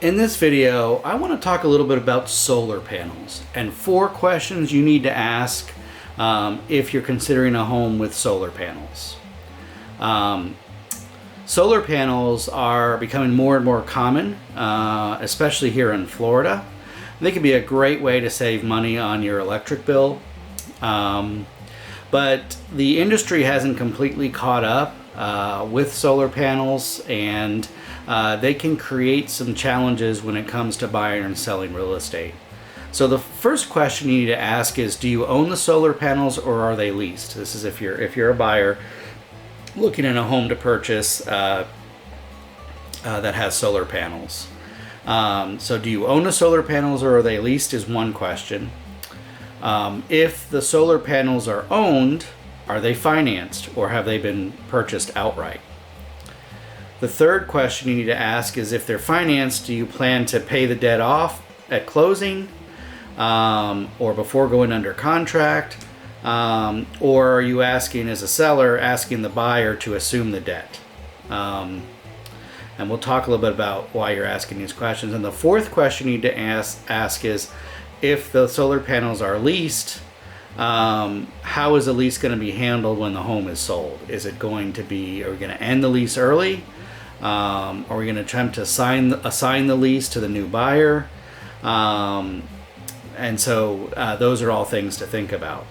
In this video, I want to talk a little bit about solar panels and 4 questions you need to ask if you're considering a home with solar panels. Solar panels are becoming more and more common, especially here in Florida. They can be a great way to save money on your electric bill, but the industry hasn't completely caught up with solar panels, and they can create some challenges when it comes to buying and selling real estate. So the first question you need to ask is, do you own the solar panels or are they leased? This is if you're a buyer looking at a home to purchase that has solar panels. So do you own the solar panels or are they leased is one question. If the solar panels are owned, are they financed or have they been purchased outright? The third question you need to ask is, if they're financed, do you plan to pay the debt off at closing or before going under contract? Or are you asking, as a seller, asking the buyer to assume the debt? And we'll talk a little bit about why you're asking these questions. And the fourth question you need to ask is, if the solar panels are leased, how is the lease going to be handled when the home is sold? Is it going to be, are we going to end the lease early? Are we going to attempt to assign the lease to the new buyer? And so those are all things to think about.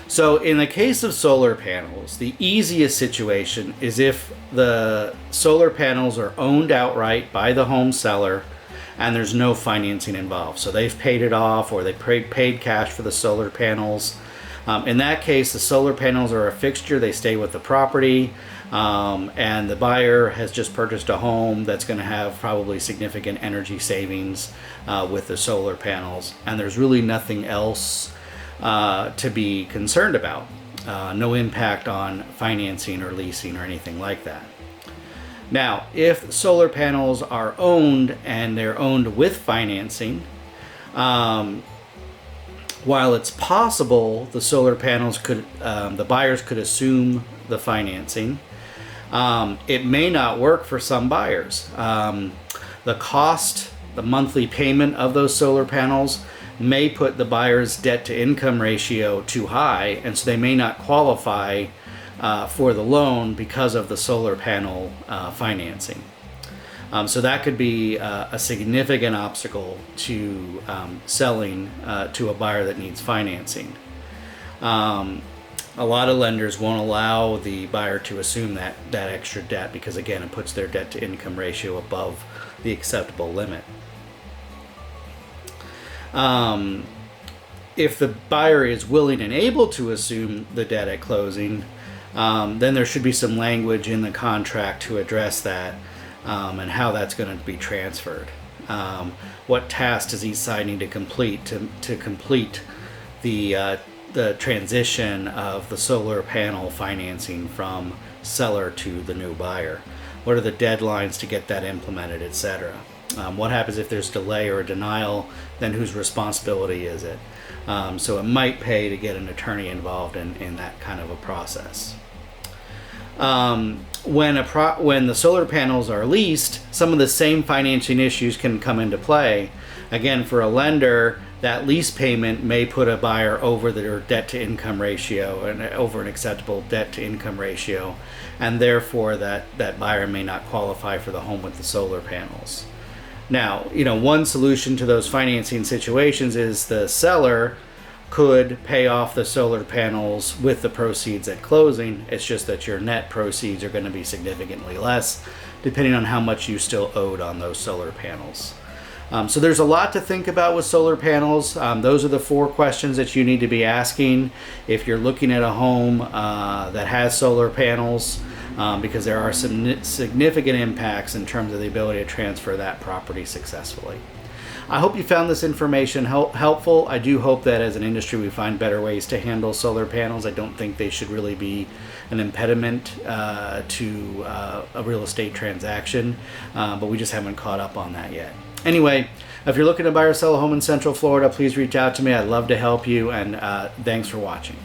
So in the case of solar panels, the easiest situation is if the solar panels are owned outright by the home seller and there's no financing involved. So they've paid it off, or they paid cash for the solar panels. In that case, the solar panels are a fixture. They stay with the property, and the buyer has just purchased a home that's going to have probably significant energy savings with the solar panels, and there's really nothing else to be concerned about. No impact on financing or leasing or anything like that. Now, if solar panels are owned and they're owned with financing, while it's possible the solar panels the buyers could assume the financing, it may not work for some buyers. The monthly payment of those solar panels may put the buyer's debt to income ratio too high, and so they may not qualify for the loan because of the solar panel financing. So that could be a significant obstacle to selling to a buyer that needs financing. A lot of lenders won't allow the buyer to assume that extra debt because, again, it puts their debt to income ratio above the acceptable limit. If the buyer is willing and able to assume the debt at closing, then there should be some language in the contract to address that and how that's going to be transferred. What task does each side need to complete to complete the transition of the solar panel financing from seller to the new buyer? What are the deadlines to get that implemented, etc.? What happens if there's delay or a denial? Then whose responsibility is it? So it might pay to get an attorney involved in that kind of a process. When the solar panels are leased, some of the same financing issues can come into play. Again, for a lender, that lease payment may put a buyer over their debt to income ratio and over an acceptable debt to income ratio, and therefore that buyer may not qualify for the home with the solar panels. Now, one solution to those financing situations is the seller could pay off the solar panels with the proceeds at closing. It's just that your net proceeds are going to be significantly less depending on how much you still owed on those solar panels. So there's a lot to think about with solar panels. Those are the 4 questions that you need to be asking if you're looking at a home that has solar panels, because there are some significant impacts in terms of the ability to transfer that property successfully. I hope you found this information helpful. I do hope that as an industry we find better ways to handle solar panels. I don't think they should really be an impediment to a real estate transaction, but we just haven't caught up on that yet. Anyway, if you're looking to buy or sell a home in Central Florida, please reach out to me. I'd love to help you, and thanks for watching.